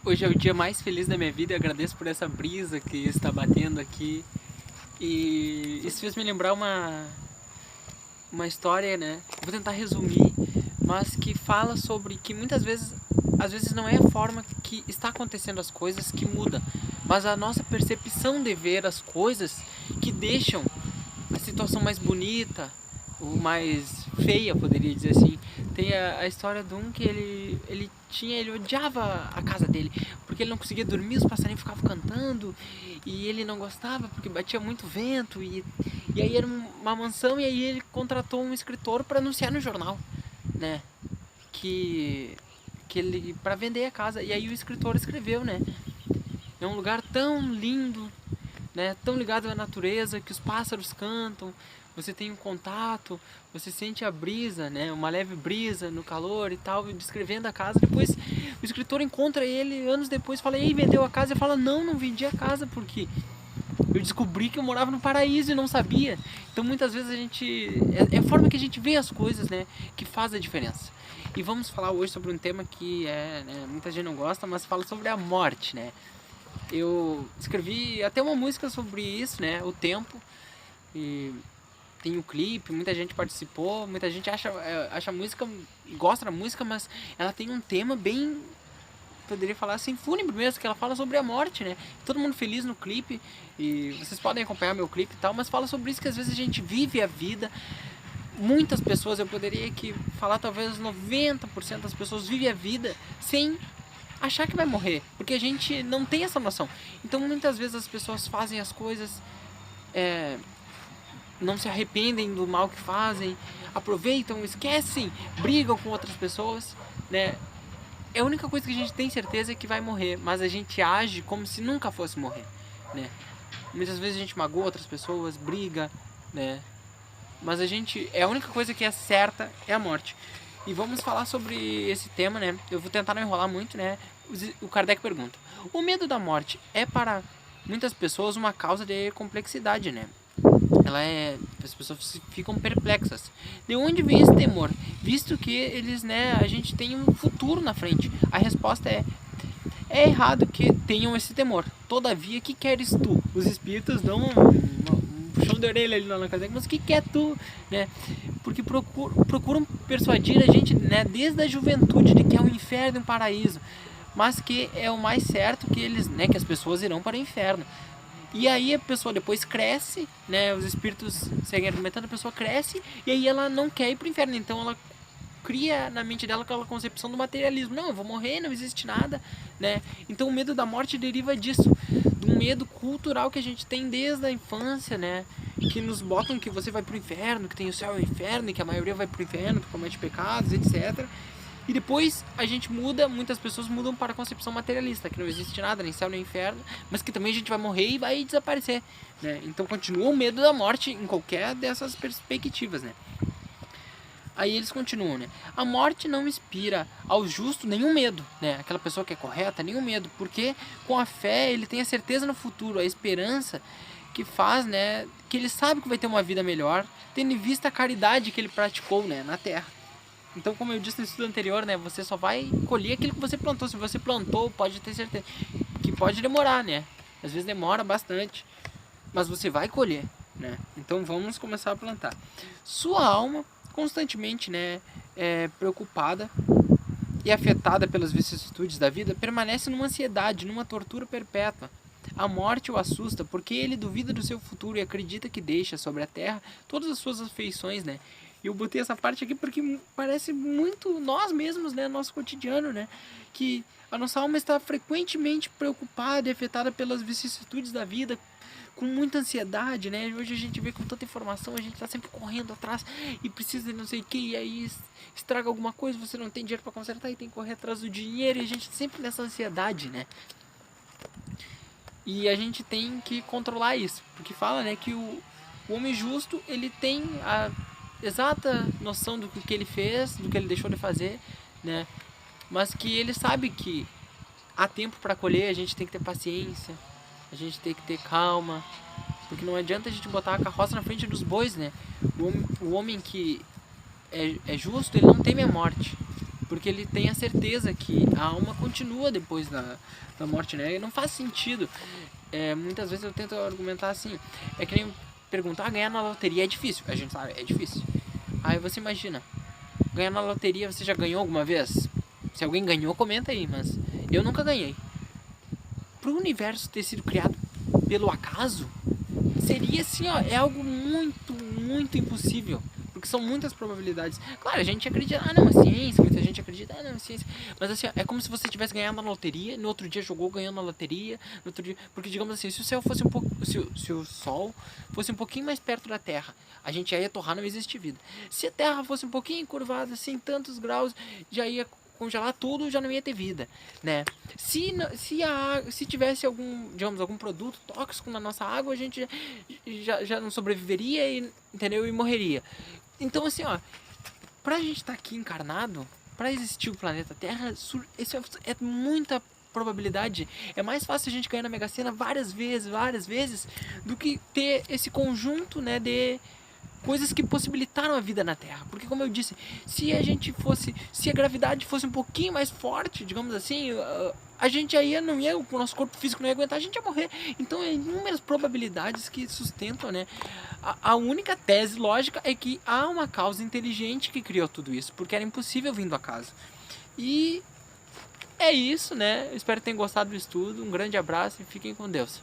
Hoje é o dia mais feliz da minha vida e agradeço por essa brisa que está batendo aqui. E isso fez me lembrar uma história, né? Vou tentar resumir, mas que fala sobre que muitas vezes, às vezes não é a forma que está acontecendo as coisas que muda, mas a nossa percepção de ver as coisas que deixam a situação mais bonita, ou mais feia, poderia dizer assim. Tem a história de um que ele odiava a casa dele, porque ele não conseguia dormir, os passarinhos ficavam cantando, e ele não gostava porque batia muito vento, e aí era uma mansão, e aí ele contratou um escritor para anunciar no jornal, né, que ele, para vender a casa, e aí o escritor escreveu, né, é um lugar tão lindo, né, tão ligado à natureza, que os pássaros cantam, você tem um contato, você sente a brisa, né, uma leve brisa no calor e tal, descrevendo a casa. Depois o escritor encontra ele anos depois, fala: "Ei, vendeu a casa?" Ele fala: "Não vendi a casa porque eu descobri que eu morava no paraíso e não sabia." Então muitas vezes a gente é a forma que a gente vê as coisas, né, que faz a diferença. E vamos falar hoje sobre um tema que muita gente não gosta, mas fala sobre a morte, né. Eu escrevi até uma música sobre isso, né, o tempo, e tem o clipe, muita gente participou, muita gente acha a música, gosta da música, mas ela tem um tema bem, poderia falar assim, fúnebre mesmo, que ela fala sobre a morte, né? Todo mundo feliz no clipe, e vocês podem acompanhar meu clipe e tal, mas fala sobre isso, que às vezes a gente vive a vida. Muitas pessoas, eu poderia aqui falar, talvez 90% das pessoas vivem a vida sem achar que vai morrer, porque a gente não tem essa noção. Então muitas vezes as pessoas fazem as coisas, não se arrependem do mal que fazem, aproveitam, esquecem, brigam com outras pessoas, né? É a única coisa que a gente tem certeza é que vai morrer, mas a gente age como se nunca fosse morrer, né? Muitas vezes a gente magoa outras pessoas, briga, né? Mas a única coisa que é certa é a morte. E vamos falar sobre esse tema, né? Eu vou tentar não enrolar muito, né? O Kardec pergunta: o medo da morte é para muitas pessoas uma causa de complexidade, né? As pessoas ficam perplexas. De onde vem esse temor? Visto que eles, né, a gente tem um futuro na frente. A resposta é errado que tenham esse temor. Todavia, que queres tu? Os espíritos dão um puxão de orelha ali na casa, mas o que quer tu, né? Porque procuram persuadir a gente, né, desde a juventude, de que é um inferno e um paraíso, mas que é o mais certo que eles, né, que as pessoas irão para o inferno. E aí a pessoa depois cresce, né? Os espíritos seguem argumentando, a pessoa cresce e aí ela não quer ir pro inferno. Então ela cria na mente dela aquela concepção do materialismo. Não, eu vou morrer, não existe nada, né? Então o medo da morte deriva disso, de um medo cultural que a gente tem desde a infância, né? Que nos botam que você vai pro inferno, que tem o céu e o inferno, e que a maioria vai pro inferno, que comete pecados, etc. E depois a gente muda, muitas pessoas mudam para a concepção materialista, que não existe nada, nem céu nem inferno, mas que também a gente vai morrer e vai desaparecer, né? Então continua o medo da morte em qualquer dessas perspectivas, né? Aí eles continuam, né? A morte não inspira ao justo nenhum medo, né? Aquela pessoa que é correta, nenhum medo, porque com a fé ele tem a certeza no futuro, a esperança que faz, né? Que ele sabe que vai ter uma vida melhor, tendo em vista a caridade que ele praticou, né? Na Terra. Então, como eu disse no estudo anterior, né, você só vai colher aquilo que você plantou. Se você plantou, pode ter certeza que pode demorar, né? Às vezes demora bastante, mas você vai colher, né? Então, vamos começar a plantar. Sua alma, constantemente, né, preocupada e afetada pelas vicissitudes da vida, permanece numa ansiedade, numa tortura perpétua. A morte o assusta porque ele duvida do seu futuro e acredita que deixa sobre a terra todas as suas afeições, né? E eu botei essa parte aqui porque parece muito nós mesmos, né? Nosso cotidiano, né? Que a nossa alma está frequentemente preocupada e afetada pelas vicissitudes da vida, com muita ansiedade, né? Hoje a gente vê com tanta informação, a gente está sempre correndo atrás e precisa de não sei o que, e aí estraga alguma coisa, você não tem dinheiro para consertar e tem que correr atrás do dinheiro, e a gente sempre nessa ansiedade, né? E a gente tem que controlar isso, porque fala, né, que o homem justo, ele tem a exata noção do que ele fez, do que ele deixou de fazer, né? Mas que ele sabe que há tempo para colher, a gente tem que ter paciência, a gente tem que ter calma, porque não adianta a gente botar a carroça na frente dos bois, né? O homem que é justo, ele não teme a morte, porque ele tem a certeza que a alma continua depois da morte, né? E não faz sentido. Muitas vezes eu tento argumentar assim, é que nem perguntar, ganhar na loteria é difícil, a gente sabe, é difícil. Aí você imagina, ganhar na loteria, você já ganhou alguma vez? Se alguém ganhou, comenta aí, mas eu nunca ganhei. Pro universo ter sido criado pelo acaso, seria assim, ó, é algo muito, muito impossível. Porque são muitas probabilidades. Claro, a gente acredita, não, é ciência, muita gente acredita, não, é ciência. Mas assim, ó, é como se você tivesse ganhado na loteria, no outro dia jogou ganhando na loteria, no outro dia. Porque digamos assim, se o céu fosse um pouco. Se o Sol fosse um pouquinho mais perto da Terra, a gente já ia torrar, não existe vida. Se a Terra fosse um pouquinho curvada, assim, tantos graus, já ia congelar tudo, já não ia ter vida, né? Se tivesse algum produto tóxico na nossa água, a gente já não sobreviveria e, entendeu? E morreria. Então assim, ó, pra gente estar aqui encarnado, pra existir o planeta Terra, isso é muita probabilidade. É mais fácil a gente ganhar na Mega Sena várias vezes, do que ter esse conjunto, né, de coisas que possibilitaram a vida na Terra. Porque como eu disse, se a gravidade fosse um pouquinho mais forte, digamos assim, a gente o nosso corpo físico não ia aguentar, a gente ia morrer. Então é inúmeras probabilidades que sustentam, né? A única tese lógica é que há uma causa inteligente que criou tudo isso, porque era impossível vir do acaso. E é isso, né? Eu espero que tenham gostado do estudo. Um grande abraço e fiquem com Deus.